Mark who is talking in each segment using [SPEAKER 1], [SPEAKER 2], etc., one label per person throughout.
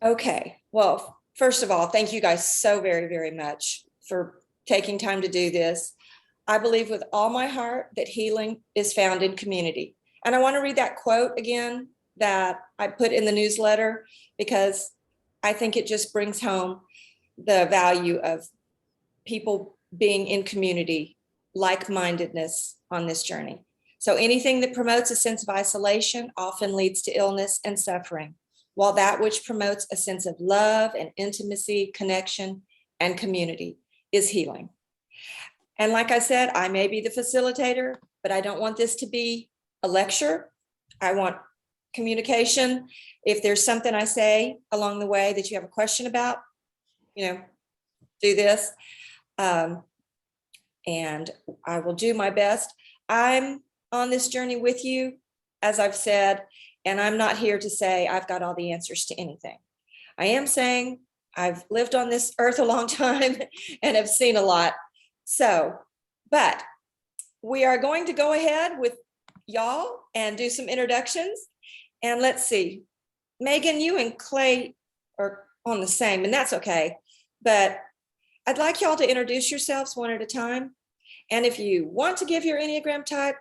[SPEAKER 1] Okay. Well, first of all, thank you guys so very, very much for taking time to do this. I believe with all my heart that healing is found in community. And I want to read that quote again that I put in the newsletter because I think it just brings home the value of people being in community, like-mindedness on this journey. So anything that promotes a sense of isolation often leads to illness and suffering, while that which promotes a sense of love and intimacy, connection, and community is healing. And like I said, I may be the facilitator, but I don't want this to be a lecture. I want communication. If there's something I say along the way that you have a question about, do this. And I will do my best. I'm on this journey with you, as I've said, and I'm not here to say I've got all the answers to anything. I am saying I've lived on this earth a long time and have seen a lot. So, but we are going to go ahead with y'all and do some introductions. And let's see, Megan, you and Clay are on the same, and that's okay. But I'd like y'all to introduce yourselves one at a time. And if you want to give your Enneagram type,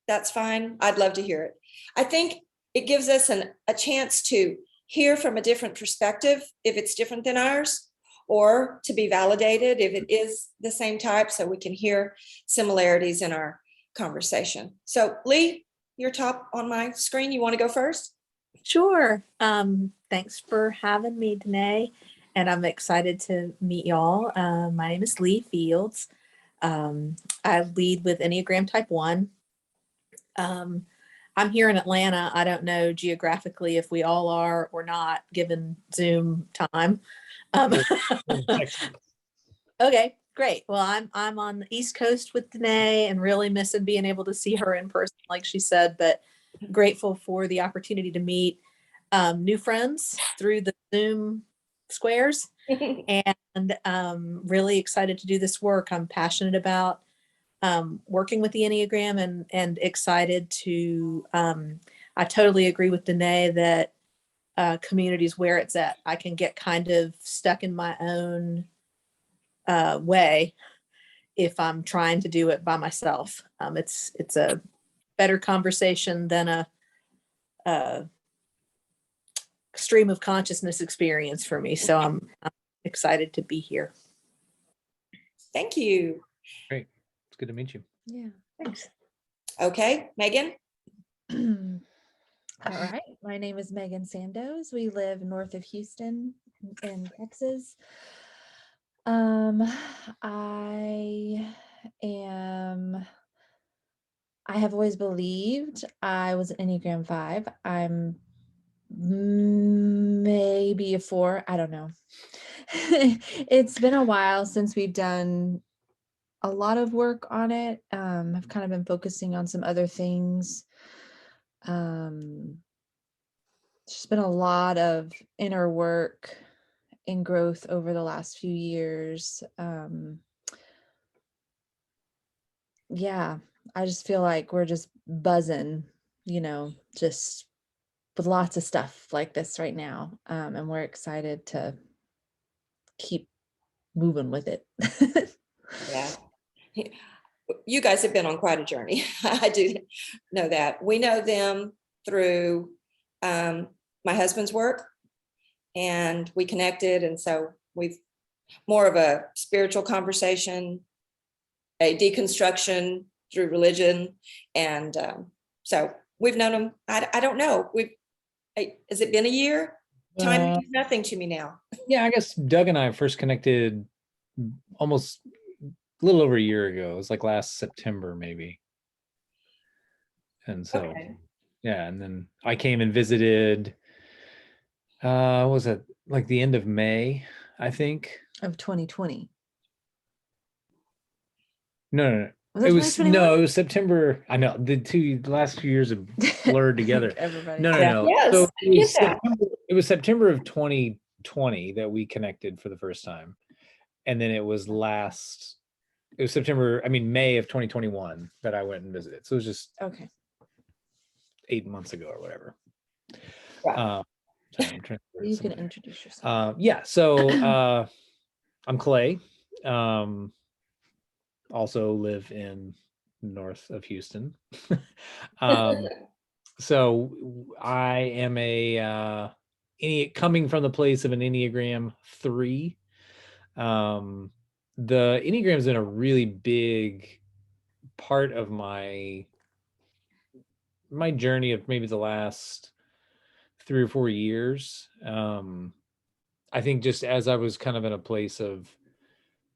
[SPEAKER 1] that's fine. I'd love to hear it. I think it gives us a chance to hear from a different perspective if it's different than ours, or to be validated if it is the same type, so we can hear similarities in our conversation. So Lee, you're top on my screen. You want to go first?
[SPEAKER 2] Sure. Thanks for having me, Danae. And I'm excited to meet y'all. My name is Lee Fields. I lead with Enneagram Type 1. I'm here in Atlanta. I don't know geographically if we all are or not, given Zoom time. Okay, great. Well, I'm on the East Coast with Danae and really missing being able to see her in person, like she said, but grateful for the opportunity to meet new friends through the Zoom squares, and really excited to do this work. I'm passionate about working with the Enneagram and excited to, I totally agree with Danae that community is where it's at. I can get kind of stuck in my own way if I'm trying to do it by myself. It's a better conversation than a stream of consciousness experience for me. So I'm excited to be here.
[SPEAKER 1] Thank you.
[SPEAKER 3] Great. It's good to meet you.
[SPEAKER 2] Yeah, thanks.
[SPEAKER 1] Okay, Megan.
[SPEAKER 4] All right. My name is Megan Sandoz. We live north of Houston in Texas. I have always believed I was an Enneagram 5. I'm maybe a 4. I don't know. It's been a while since we've done a lot of work on it. I've kind of been focusing on some other things. There's been a lot of inner work and growth over the last few years. Yeah, I just feel like we're just buzzing, just with lots of stuff like this right now. And we're excited to keep moving with it.
[SPEAKER 1] Yeah. You guys have been on quite a journey. I do know that. We know them through my husband's work, and we connected. And so we've more of a spiritual conversation, a deconstruction through religion. And so we've known them. I don't know. Has it been a year? Time means nothing to me now.
[SPEAKER 3] Yeah, I guess Doug and I first connected almost a little over a year ago. It was like last September, maybe. And so, okay. Yeah, and then I came and visited, what was it, like the end of May, I think?
[SPEAKER 4] Of 2020.
[SPEAKER 3] No. It was September. I know the last 2 years have blurred together.
[SPEAKER 4] Everybody.
[SPEAKER 3] No.
[SPEAKER 1] Yes,
[SPEAKER 3] so it was September of 2020 that we connected for the first time. And then it was May of 2021 that I went and visited. So it was just 8 months ago or whatever.
[SPEAKER 1] Right.
[SPEAKER 3] Sorry, I'm trying to think of
[SPEAKER 4] You can
[SPEAKER 3] somebody.
[SPEAKER 4] introduce yourself.
[SPEAKER 3] Yeah, so I'm Clay. Also live in north of Houston. So I am coming from the place of an Enneagram 3. The Enneagram's been a really big part of my journey of maybe the last 3 or 4 years. I think just as I was kind of in a place of,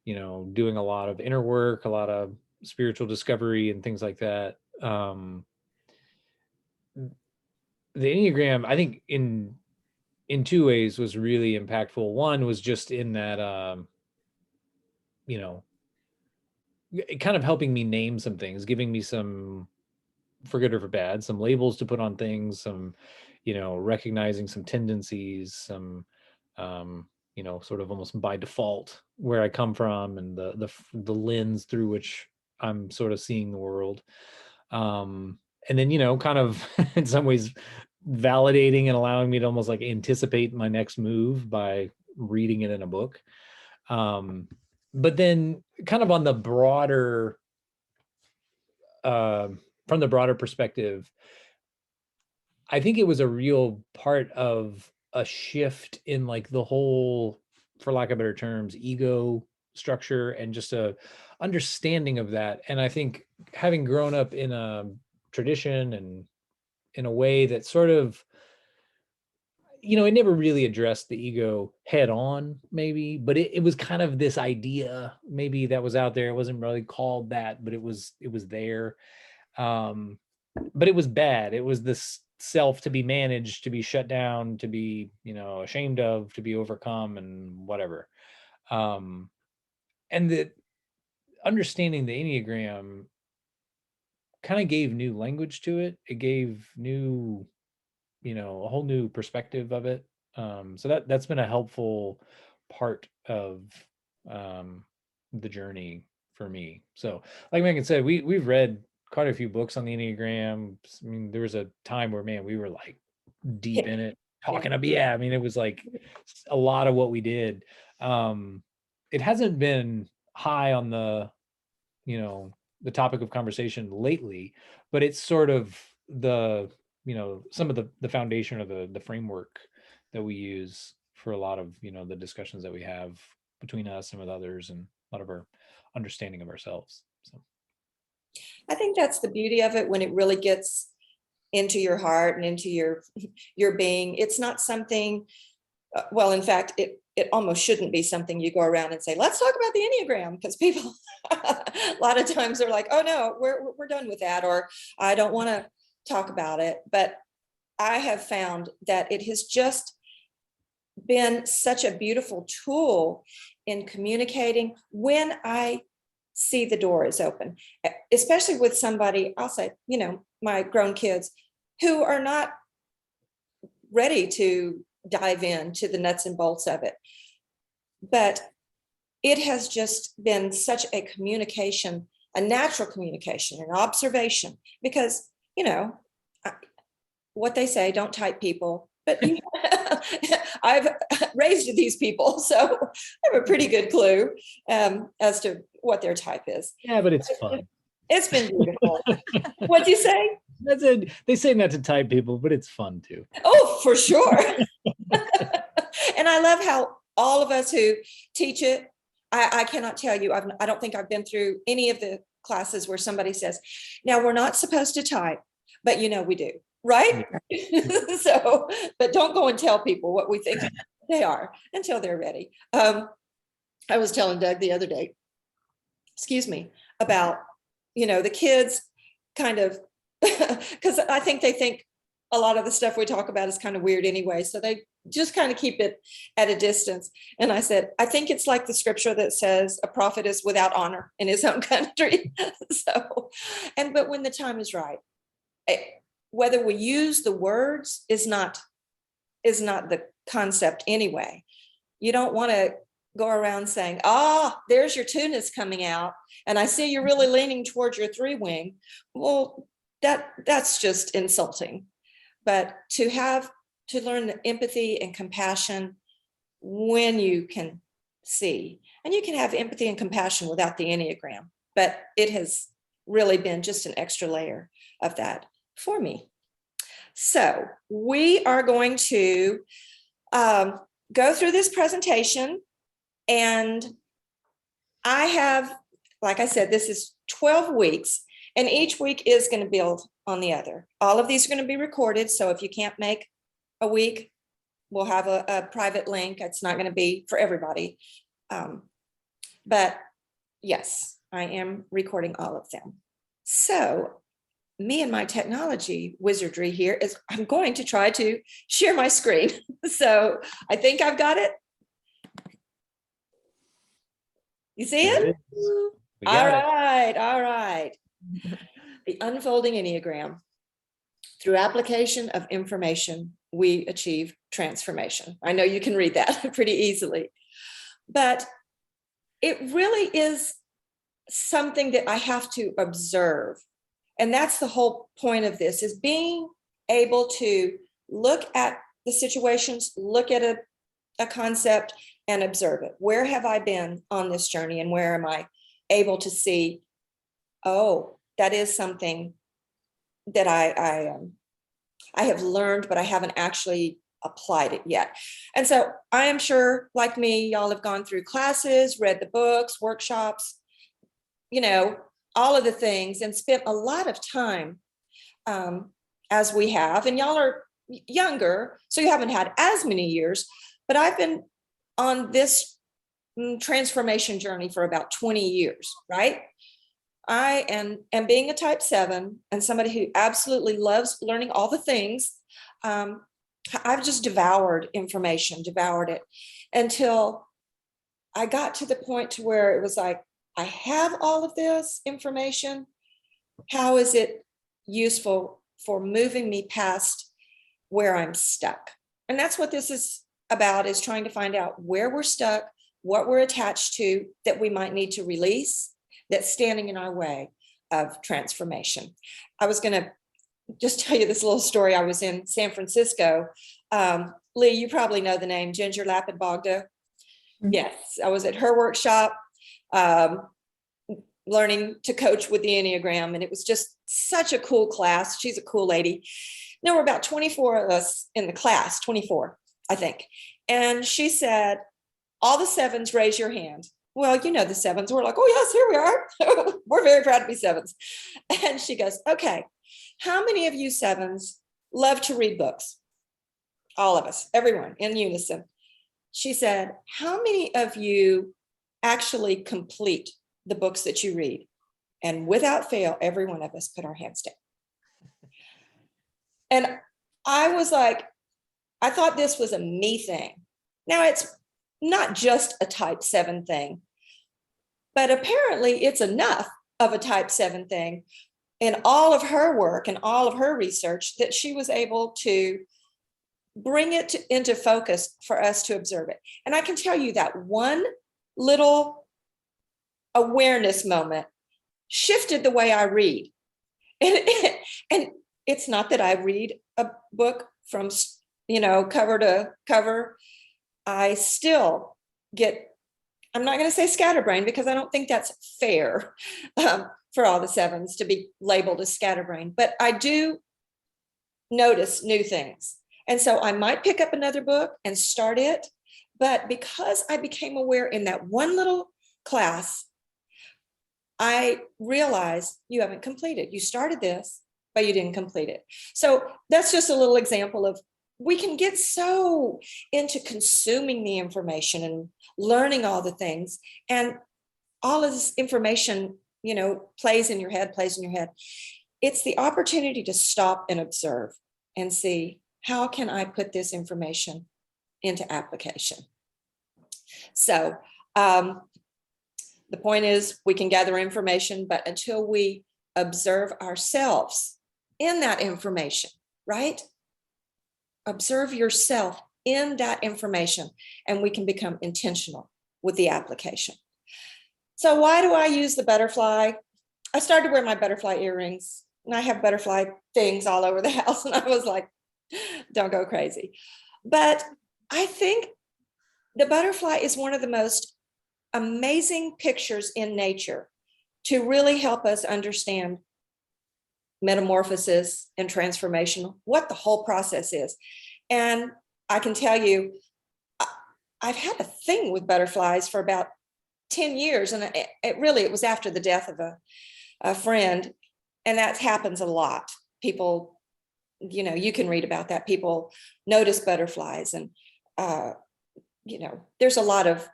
[SPEAKER 3] doing a lot of inner work, a lot of spiritual discovery and things like that. The Enneagram, I think in two ways was really impactful. One was just in that, you know, kind of helping me name some things, giving me some, for good or for bad, some labels to put on things, some, recognizing some tendencies, some, sort of almost by default where I come from and the lens through which I'm sort of seeing the world. And then, kind of in some ways validating and allowing me to almost like anticipate my next move by reading it in a book. But then kind of on the broader, from the broader perspective, I think it was a real part of a shift in like the whole, for lack of better terms, ego structure and just a understanding of that. And I think having grown up in a tradition and in a way that sort of, it never really addressed the ego head on, maybe, but it was kind of this idea maybe that was out there. It wasn't really called that, but it was there. But it was bad. It was this self to be managed, to be shut down, to be, ashamed of, to be overcome and whatever. And the understanding the Enneagram kind of gave new language to it. It gave new, a whole new perspective of it. So that's been a helpful part of the journey for me. So like Megan said, we've read quite a few books on the Enneagram. I mean, there was a time where, man, we were like deep in it, talking about, I mean, it was like a lot of what we did. It hasn't been high on the topic of conversation lately, but it's sort of the, some of the foundation or the framework that we use for a lot of, the discussions that we have between us and with others and a lot of our understanding of ourselves. So
[SPEAKER 1] I think that's the beauty of it when it really gets into your heart and into your being. It's not something, well, in fact, it almost shouldn't be something you go around and say, let's talk about the Enneagram, because people a lot of times they're like, oh no, we're done with that, or I don't want to talk about it. But I have found that it has just been such a beautiful tool in communicating when I see the door is open, especially with somebody, I'll say, my grown kids who are not ready to dive into the nuts and bolts of it. But it has just been such a communication, a natural communication, an observation, because, what they say, don't type people, but I've raised these people, so I have a pretty good clue as to what their type is.
[SPEAKER 3] yeah, but it's fun.
[SPEAKER 1] It's been beautiful. What'd you say?
[SPEAKER 3] That's it. They say not to type people, but it's fun too.
[SPEAKER 1] Oh, for sure. And I love how all of us who teach it, I cannot tell you, I don't think I've been through any of the classes where somebody says, now we're not supposed to type, but we do, right? So, but don't go and tell people what we think they are until they're ready. I was telling Doug the other day, excuse me, about, the kids kind of, because I think they think a lot of the stuff we talk about is kind of weird anyway. So they just kind of keep it at a distance. And I said, I think it's like the scripture that says a prophet is without honor in his own country. But when the time is right, whether we use the words is not the concept anyway. You don't want to go around saying, there's your tunas coming out, and I see you're really leaning towards your 3-wing. Well, that's just insulting. But to have to learn the empathy and compassion when you can see. And you can have empathy and compassion without the Enneagram, but it has really been just an extra layer of that for me. So we are going to go through this presentation, and I have, like I said, this is 12 weeks, and each week is going to build on the other. All of these are going to be recorded, so if you can't make a week, we'll have a private link. It's not going to be for everybody. But yes, I am recording all of them. So me and my technology wizardry here is I'm going to try to share my screen. So I think I've got it. You see it?
[SPEAKER 3] We got it.
[SPEAKER 1] All right. The unfolding Enneagram. Through application of information, we achieve transformation. I know you can read that pretty easily, but it really is something that I have to observe. And that's the whole point of this, is being able to look at the situations, look at a concept and observe it. Where have I been on this journey, and where am I able to see, oh, that is something that I have learned, but I haven't actually applied it yet. And so I am sure, like me, y'all have gone through classes, read the books, workshops, all of the things, and spent a lot of time as we have. And y'all are younger, so you haven't had as many years, but I've been on this transformation journey for about 20 years, right? I am being a type 7 and somebody who absolutely loves learning all the things. I've just devoured information, devoured it until I got to the point to where it was like, I have all of this information. How is it useful for moving me past where I'm stuck? And that's what this is about, is trying to find out where we're stuck, what we're attached to that we might need to release, that's standing in our way of transformation. I was going to just tell you this little story. I was in San Francisco. Lee, you probably know the name Ginger Lapid-Bogda.
[SPEAKER 2] Mhm.
[SPEAKER 1] Yes, I was at her workshop, learning to coach with the Enneagram, and it was just such a cool class. She's a cool lady. There were about 24 of us in the class, 24, I think. And she said, all the 7s, raise your hand. Well, the 7s. We're like, oh, yes, here we are. We're very proud to be 7s. And she goes, okay, how many of you 7s love to read books? All of us, everyone in unison. She said, how many of you actually complete the books that you read? And without fail, every one of us put our hands down. And I was like, I thought this was a me thing. Now, it's not just a type 7 thing, but apparently it's enough of a type 7 thing in all of her work and all of her research that she was able to bring it into focus for us to observe it. And I can tell you that one little awareness moment shifted the way I read. And it's not that I read a book from cover to cover. I still get, I'm not going to say scatterbrain, because I don't think that's fair for all the 7s to be labeled as scatterbrain, but I do notice new things. And so I might pick up another book and start it, but because I became aware in that one little class, I realized you haven't completed. You started this, but you didn't complete it. So that's just a little example of, we can get so into consuming the information and learning all the things, and all of this information, plays in your head. It's the opportunity to stop and observe and see, how can I put this information into application? So the point is, we can gather information, but until we observe ourselves in that information, right? Observe yourself in that information, and we can become intentional with the application. So why do I use the butterfly? I started wearing my butterfly earrings, and I have butterfly things all over the house. And I was like, Don't go crazy. But I think the butterfly is one of the most amazing pictures in nature to really help us understand metamorphosis and transformation, what the whole process is. And I can tell you, I've had a thing with butterflies for about 10 years. And it was after the death of a friend. And that happens a lot. People, you can read about that. People notice butterflies, and, there's a lot of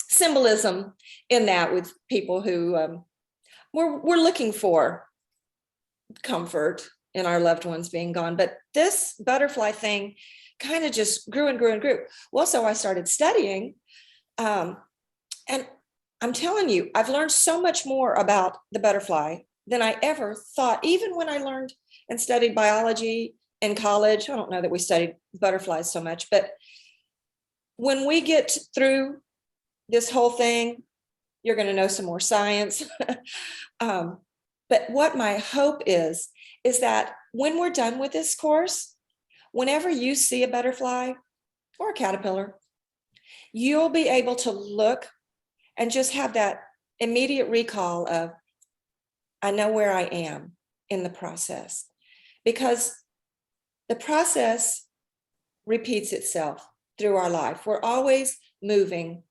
[SPEAKER 1] symbolism in that with people who we're looking for comfort in our loved ones being gone. But this butterfly thing kind of just grew and grew and grew. Well, so I started studying, and I'm telling you, I've learned so much more about the butterfly than I ever thought. Even when I learned and studied biology in college, I don't know that we studied butterflies so much, but when we get through this whole thing, you're going to know some more science. But what my hope is that when we're done with this course, whenever you see a butterfly or a caterpillar, you'll be able to look and just have that immediate recall of, I know where I am in the process, because the process repeats itself through our life. We're always moving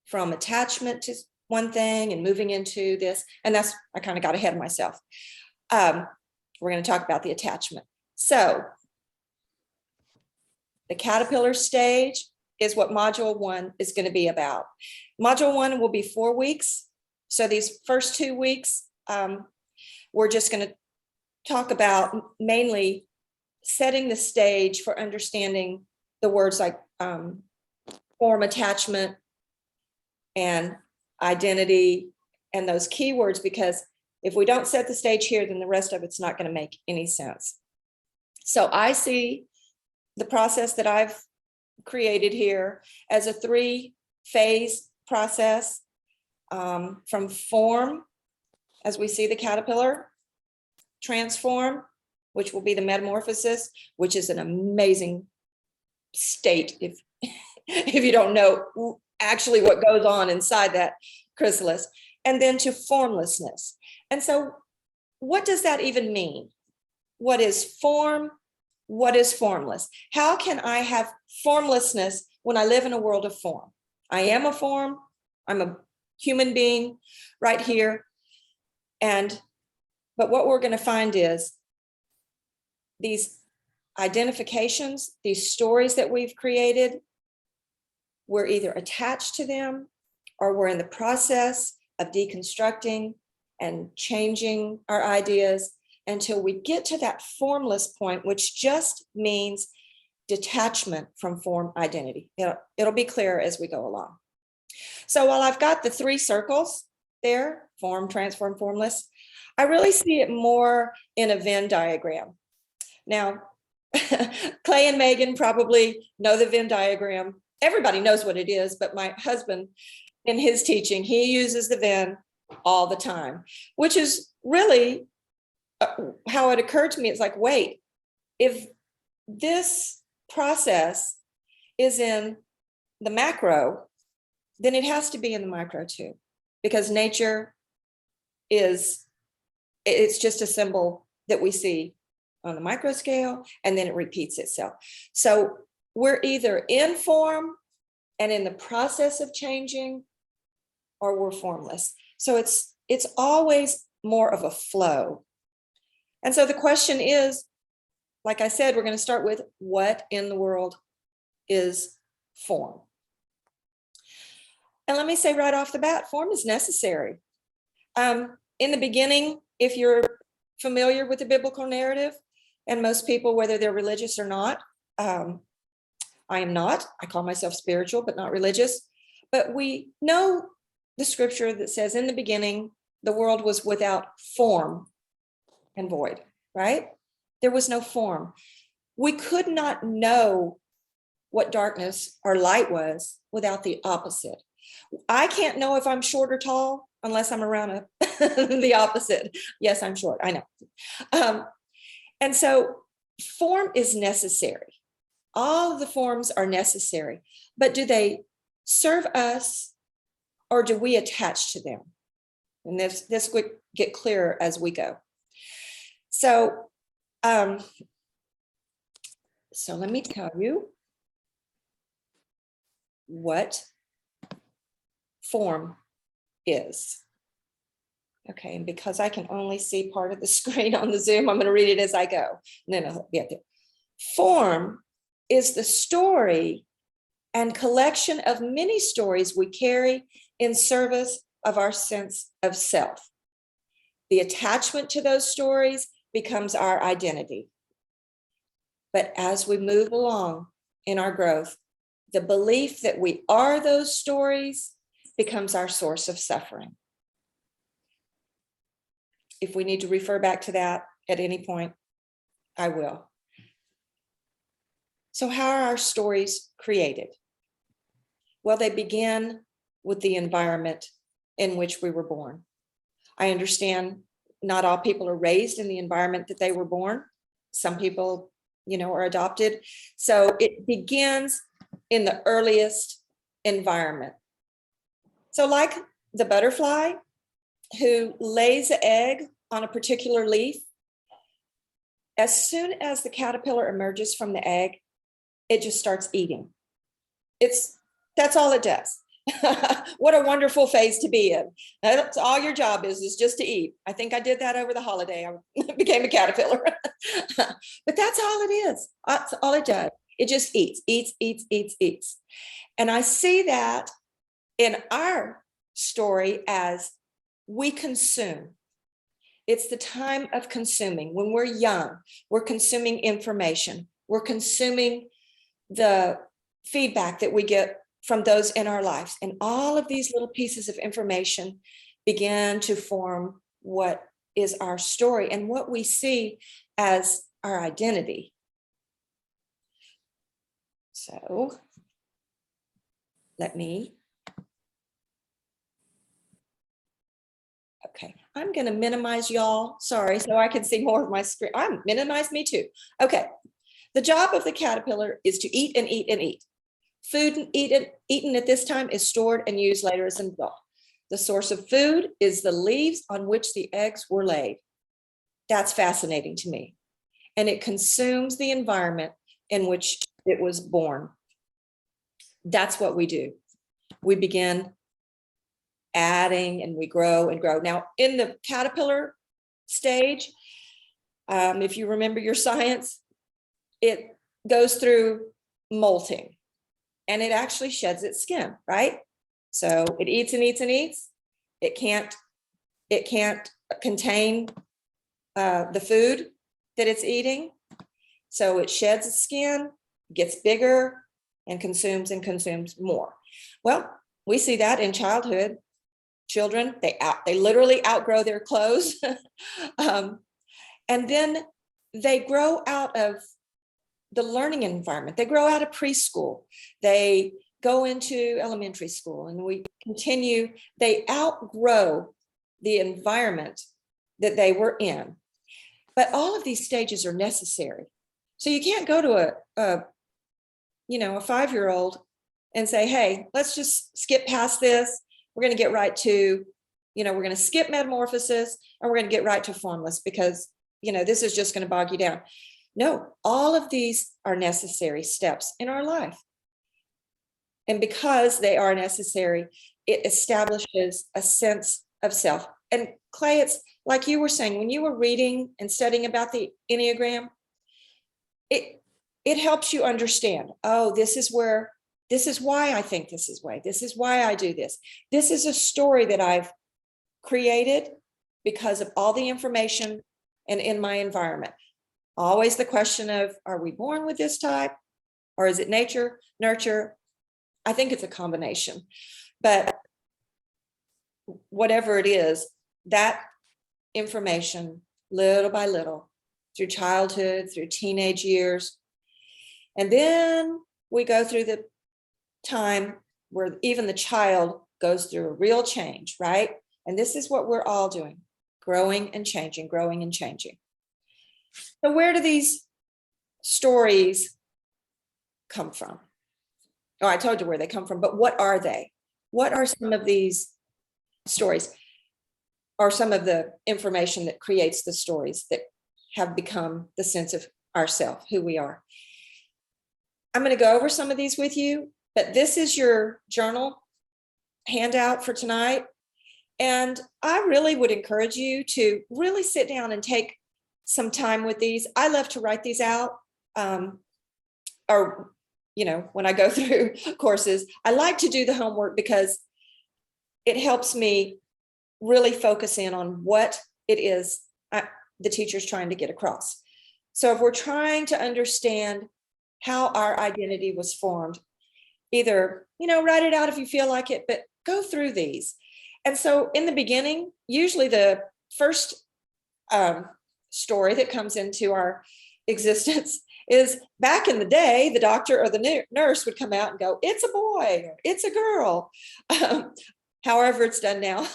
[SPEAKER 1] from attachment to one thing and moving into this. And that's, I kind of got ahead of myself. We're going to talk about the attachment. So the caterpillar stage is what module 1 is going to be about. Module 1 will be 4 weeks. So these first 2 weeks, we're just going to talk about mainly setting the stage for understanding the words like form, attachment, and identity, and those keywords, because if we don't set the stage here, then the rest of it's not going to make any sense. So I see the process that I've created here as a 3-phase process, from form, as we see the caterpillar, transform, which will be the metamorphosis, which is an amazing state if you don't know actually what goes on inside that chrysalis, and then to formlessness. And so what does that even mean? What is form? What is formless? How can I have formlessness when I live in a world of form? I am a form. I'm a human being right here. But what we're going to find is these identifications, these stories that we've created, we're either attached to them or we're in the process of deconstructing and changing our ideas until we get to that formless point, which just means detachment from form identity. It'll be clearer as we go along. So while I've got the 3 circles there, form, transform, formless, I really see it more in a Venn diagram. Now, Clay and Megan probably know the Venn diagram. Everybody knows what it is, but my husband, in his teaching, he uses the Venn all the time, which is really how it occurred to me. It's like, wait, if this process is in the macro, then it has to be in the micro too, because nature it's just a symbol that we see on the micro scale, and then it repeats itself. So we're either in form and in the process of changing, or we're formless. So it's always more of a flow. And so the question is, like I said, we're going to start with what in the world is form? And let me say right off the bat, form is necessary. In the beginning, if you're familiar with the biblical narrative, and most people, whether they're religious or not, I am not. I call myself spiritual, but not religious. But we know the scripture that says, in the beginning, the world was without form and void, right? There was no form. We could not know what darkness or light was without the opposite. I can't know if I'm short or tall unless I'm around the opposite. Yes, I'm short, I know. And so form is necessary. All of the forms are necessary, but do they serve us or do we attach to them? And this would get clearer as we go. So let me tell you what form is. Okay, and because I can only see part of the screen on the Zoom, I'm going to read it as I go, and then I'll get there. Form is the story and collection of many stories we carry in service of our sense of self. The attachment to those stories becomes our identity. But as we move along in our growth, the belief that we are those stories becomes our source of suffering. If we need to refer back to that at any point, I will. So how are our stories created? Well, they begin with the environment in which we were born. I understand not all people are raised in the environment that they were born. Some people, are adopted. So it begins in the earliest environment. So like the butterfly who lays an egg on a particular leaf, as soon as the caterpillar emerges from the egg, it just starts eating. That's all it does. What a wonderful phase to be in. That's all your job is just to eat. I think I did that over the holiday. I became a caterpillar. But that's all it is. That's all it does. It just eats. And I see that in our story as we consume. It's the time of consuming. When we're young, we're consuming information. We're consuming the feedback that we get from those in our lives. And all of these little pieces of information begin to form what is our story and what we see as our identity. So okay, I'm going to minimize y'all. Sorry, so I can see more of my screen. Minimize me too. Okay, the job of the caterpillar is to eat and eat and eat. Food eaten at this time is stored and used later as an adult. The source of food is the leaves on which the eggs were laid. That's fascinating to me. And it consumes the environment in which it was born. That's what we do. We begin adding and we grow and grow. Now, in the caterpillar stage, if you remember your science, it goes through molting. And it actually sheds its skin, right? So it eats and eats and eats. It can't contain the food that it's eating. So it sheds its skin, gets bigger, and consumes more. Well, we see that in childhood. Children, they literally outgrow their clothes. And then they grow out of the learning environment. They grow out of preschool. They go into elementary school and we continue. They outgrow the environment that they were in. But all of these stages are necessary. So you can't go to a 5-year-old and say, hey, let's just skip past this. We're going to get right to, we're going to skip metamorphosis and we're going to get right to formless because, this is just going to bog you down. No, all of these are necessary steps in our life. And because they are necessary, it establishes a sense of self. And Clay, it's like you were saying, when you were reading and studying about the Enneagram, it helps you understand, this is why I think this is way. This is why I do this. This is a story that I've created because of all the information and in my environment. Always the question of, are we born with this type or is it nature, nurture? I think it's a combination, but whatever it is, that information little by little through childhood, through teenage years. And then we go through the time where even the child goes through a real change, right? And this is what we're all doing, growing and changing. So where do these stories come from? Oh, I told you where they come from, but what are they? What are some of these stories, or some of the information that creates the stories that have become the sense of ourself, who we are? I'm going to go over some of these with you, but this is your journal handout for tonight. And I really would encourage you to really sit down and take some time with these. I love to write these out. Or, when I go through courses, I like to do the homework because it helps me really focus in on what it is the teacher's trying to get across. So if we're trying to understand how our identity was formed, either, write it out if you feel like it, but go through these. And so in the beginning, usually the first story that comes into our existence is, back in the day, the doctor or the nurse would come out and go, it's a boy, or it's a girl. However it's done now,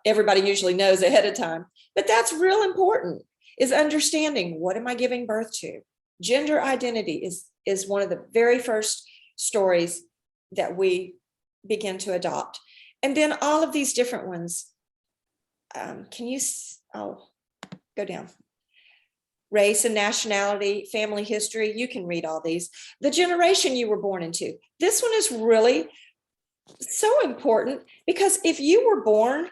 [SPEAKER 1] everybody usually knows ahead of time. But that's real important, is understanding, what am I giving birth to? Gender identity is one of the very first stories that we begin to adopt. And then all of these different ones. I'll go down. Race and nationality, family history, you can read all these. The generation you were born into. This one is really so important, because if you were born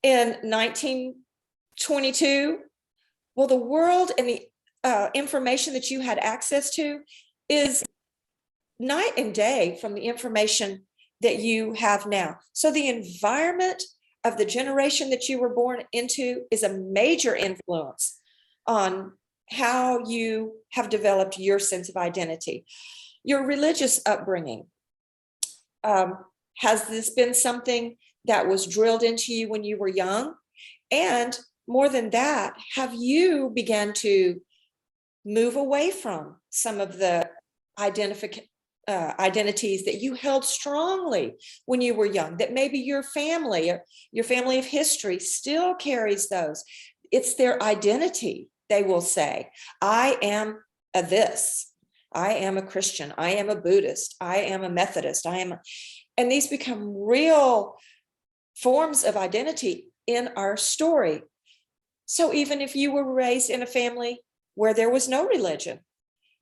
[SPEAKER 1] in 1922, well, the world and the information that you had access to is night and day from the information that you have now. So the environment of the generation that you were born into is a major influence on how you have developed your sense of identity. Your religious upbringing. Has this been something that was drilled into you when you were young? And more than that, have you begun to move away from some of the identities that you held strongly when you were young, that maybe your family of history still carries those? It's their identity. They will say, I am a this, I am a Christian, I am a Buddhist, I am a Methodist, and these become real forms of identity in our story. So even if you were raised in a family where there was no religion,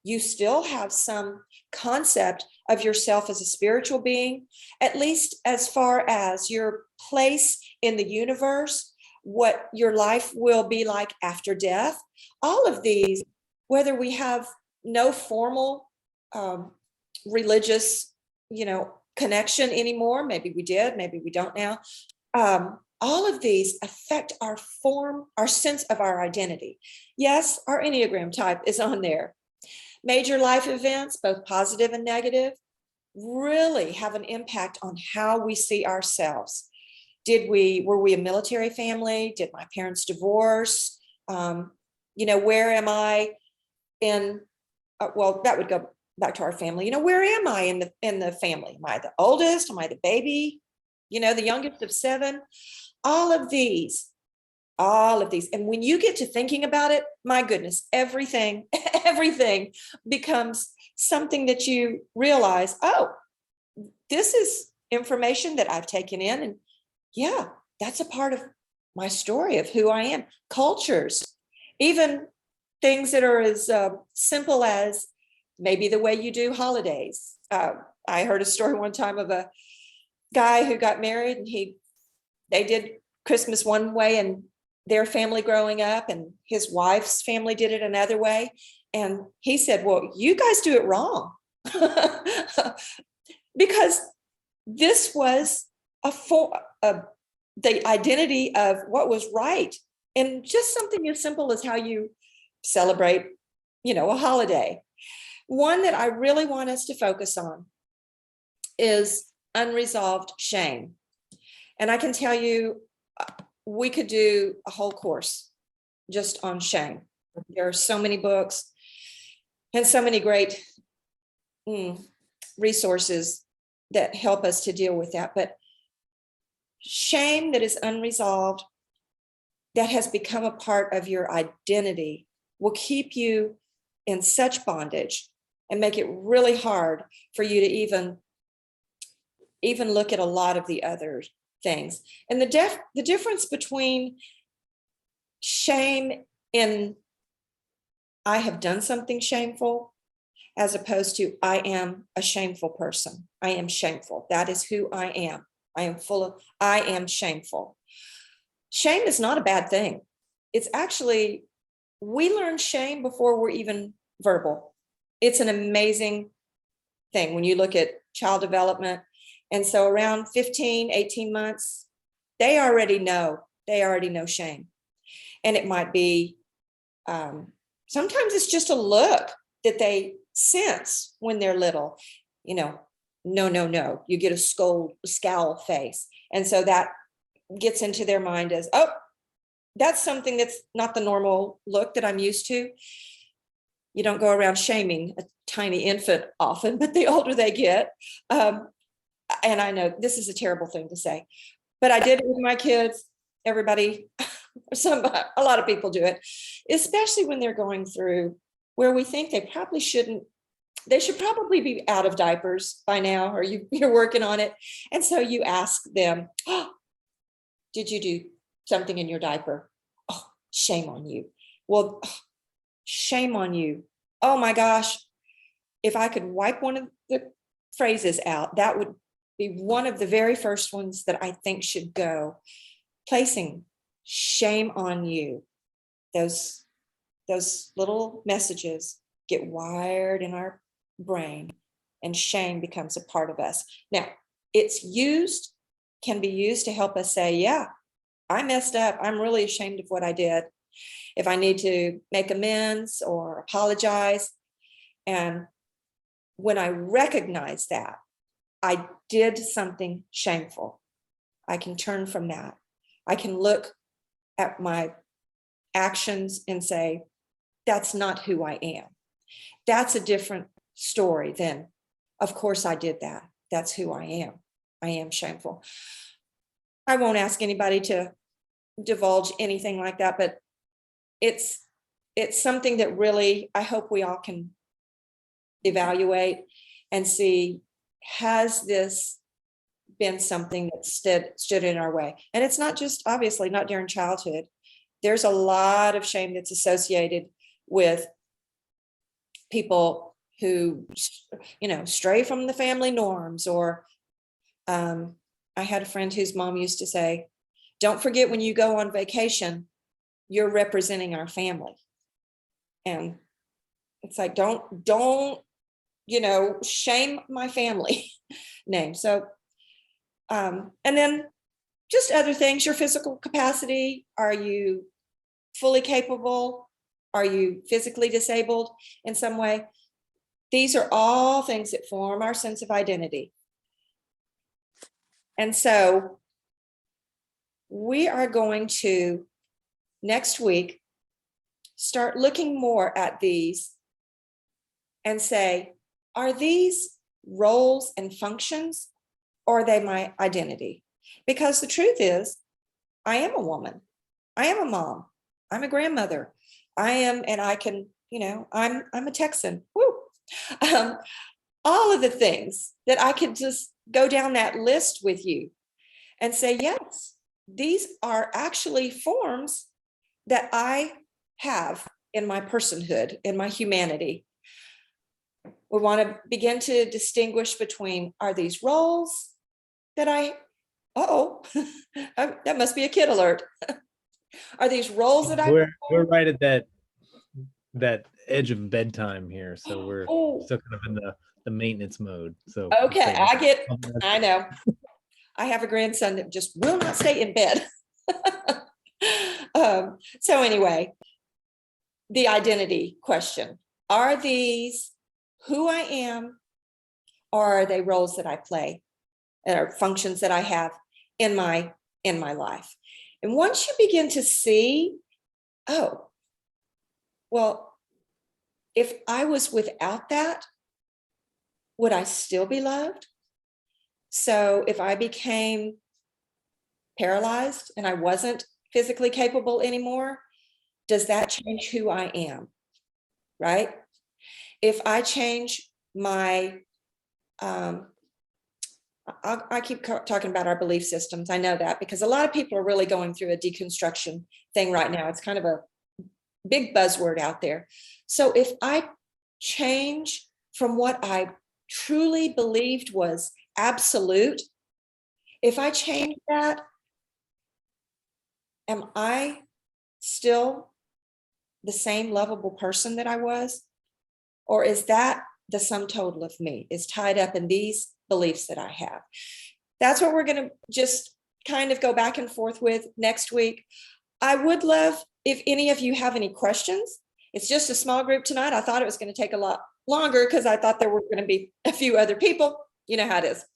[SPEAKER 1] you still have some concept of yourself as a spiritual being, at least as far as your place in the universe, what your life will be like after death. All of these, whether we have no formal religious, connection anymore, maybe we did, maybe we don't now. All of these affect our sense of our identity. Yes, our Enneagram type is on there. Major life events, both positive and negative, really have an impact on how we see ourselves. Were we a military family? Did my parents divorce? Where am I in, well, that would go back to our family. Where am I in the family? Am I the oldest? Am I the baby? The youngest of 7? All of these. And when you get to thinking about it, my goodness, everything becomes something that you realize, oh, this is information that I've taken in. And yeah, that's a part of my story of who I am. Cultures, even things that are as simple as maybe the way you do holidays. I heard a story one time of a guy who got married, and they did Christmas one way and their family growing up, and his wife's family did it another way. And he said, well, you guys do it wrong. Because this was the identity of what was right. And just something as simple as how you celebrate, a holiday. One that I really want us to focus on is unresolved shame. And I can tell you, we could do a whole course just on shame. There are so many books and so many great resources that help us to deal with that. But shame that is unresolved, that has become a part of your identity, will keep you in such bondage and make it really hard for you to even look at a lot of the other things. And the difference between shame in I have done something shameful as opposed to I am a shameful person. I am shameful. That is who I am. I am shameful. Shame is not a bad thing. It's actually, we learn shame before we're even verbal. It's an amazing thing when you look at child development. And so around 15, 18 months, they already know shame. And it might be, sometimes it's just a look that they sense when they're little, no, you get a scowl face. And so that gets into their mind as, oh, that's something that's not the normal look that I'm used to. You don't go around shaming a tiny infant often, but the older they get, and I know this is a terrible thing to say, but I did it with my kids. Everybody, a lot of people do it, especially when they're going through where we think they should probably be out of diapers by now, or you're working on it. And so you ask them, oh, did you do something in your diaper? Oh, shame on you. Well, shame on you. Oh my gosh. If I could wipe one of the phrases out, that would be one of the very first ones that I think should go. Placing shame on you. Those little messages get wired in our brain, and shame becomes a part of us. Now, can be used to help us say, yeah, I messed up. I'm really ashamed of what I did. If I need to make amends or apologize. And when I recognize that I did something shameful, I can turn from that. I can look at my actions and say, that's not who I am. That's a different story than, of course I did that. That's who I am. I am shameful. I won't ask anybody to divulge anything like that, but it's something that really, I hope we all can evaluate and see, has this been something that stood in our way? And it's not just, obviously not during childhood. There's a lot of shame that's associated with people who, stray from the family norms, or I had a friend whose mom used to say, don't forget when you go on vacation, you're representing our family. And it's like, don't, shame my family name. So, and then just other things, your physical capacity. Are you fully capable? Are you physically disabled in some way? These are all things that form our sense of identity. And so we are going to, next week, start looking more at these and say, are these roles and functions, or are they my identity? Because the truth is, I am a woman. I am a mom. I'm a grandmother. And I can, I'm a Texan. Woo. All of the things that I could just go down that list with you and say, yes, these are actually forms that I have in my personhood, in my humanity. We want to begin to distinguish between, are these roles that that must be a kid alert. Are these roles that
[SPEAKER 3] we're right at that edge of bedtime here, so we're still kind of in the maintenance mode. So
[SPEAKER 1] okay, I know. I have a grandson that just will not stay in bed. So anyway, the identity question. Are these who I am, or are they roles that I play, or functions that I have in my life? And once you begin to see, oh, well, if I was without that, would I still be loved? So if I became paralyzed and I wasn't physically capable anymore, does that change who I am? Right? if I change my, I keep talking about our belief systems. I know that because a lot of people are really going through a deconstruction thing right now. It's kind of a big buzzword out there. So if I change from what I truly believed was absolute, if I change that, am I still the same lovable person that I was? Or is that the sum total of me, is tied up in these beliefs that I have? That's what we're going to just kind of go back and forth with next week. I would love if any of you have any questions. It's just a small group tonight. I thought it was going to take a lot longer because I thought there were going to be a few other people. You know how it is.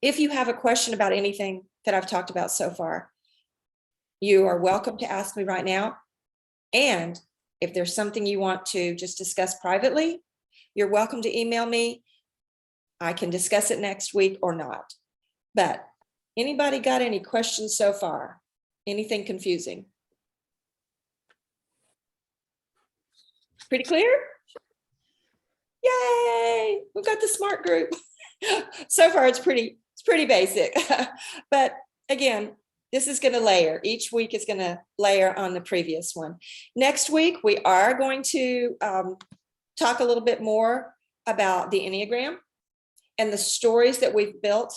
[SPEAKER 1] If you have a question about anything that I've talked about so far, you are welcome to ask me right now. And if there's something you want to just discuss privately, you're welcome to email me. I can discuss it next week or not. But anybody got any questions so far? Anything confusing? Pretty clear? Yay! We've got the smart group. So far, it's pretty basic. But again, this is going to layer. Each week is going to layer on the previous one. Next week, we are going to talk a little bit more about the Enneagram and the stories that we've built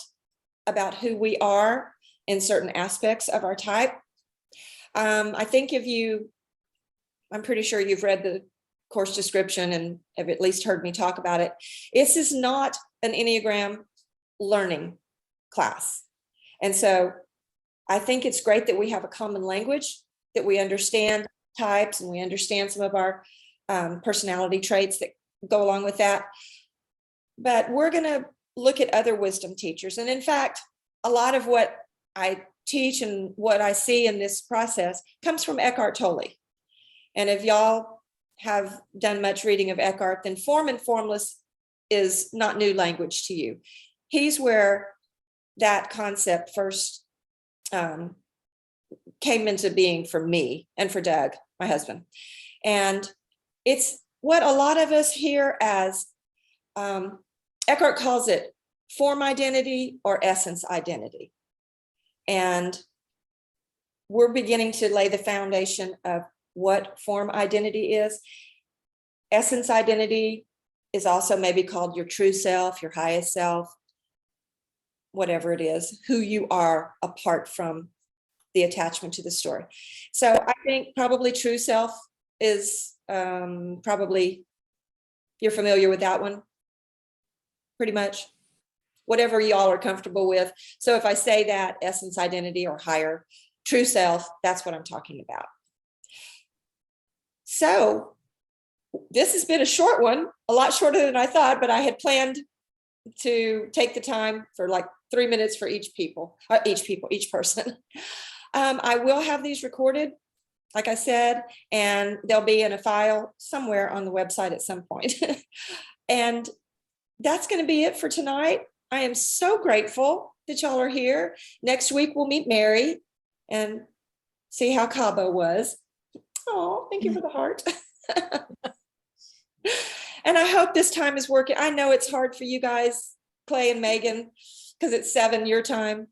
[SPEAKER 1] about who we are in certain aspects of our type. I think I'm pretty sure you've read the course description and have at least heard me talk about it. This is not an Enneagram learning class. And so I think it's great that we have a common language, that we understand types and we understand some of our personality traits that go along with that. But we're going to look at other wisdom teachers. And in fact, a lot of what I teach and what I see in this process comes from Eckhart Tolle. And if y'all have done much reading of Eckhart, then form and formless is not new language to you. He's where that concept first came into being for me and for Doug, my husband. And it's what a lot of us hear as, Eckhart calls it form identity or essence identity. And we're beginning to lay the foundation of what form identity is. Essence identity is also maybe called your true self, your highest self, whatever it is, who you are apart from the attachment to the story. So I think probably true self is probably, you're familiar with that one, pretty much, whatever y'all are comfortable with. So if I say that, essence identity or higher true self, that's what I'm talking about. So this has been a short one, a lot shorter than I thought, but I had planned to take the time for like 3 minutes for each person. I will have these recorded, like I said, and they'll be in a file somewhere on the website at some point. And that's going to be it for tonight. I am so grateful that y'all are here. Next week, we'll meet Mary and see how Cabo was. Oh, thank you for the heart. And I hope this time is working. I know it's hard for you guys, Clay and Megan, because it's 7 your time.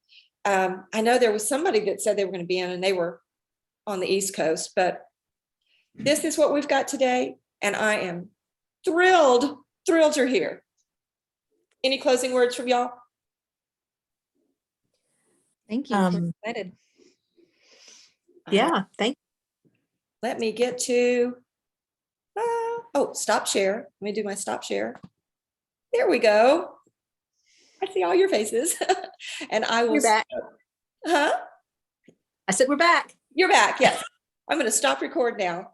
[SPEAKER 1] I know there was somebody that said they were going to be in and they were on the East Coast, but this is what we've got today. And I am thrilled you're here. Any closing words from y'all?
[SPEAKER 4] Thank you. We're excited.
[SPEAKER 2] Yeah, thank you.
[SPEAKER 1] Let me get to, stop share. Let me do my stop share. There we go. I see all your faces. And I will.
[SPEAKER 2] You're back.
[SPEAKER 1] Huh?
[SPEAKER 2] I said we're back.
[SPEAKER 1] You're back, yes. I'm going to stop record now.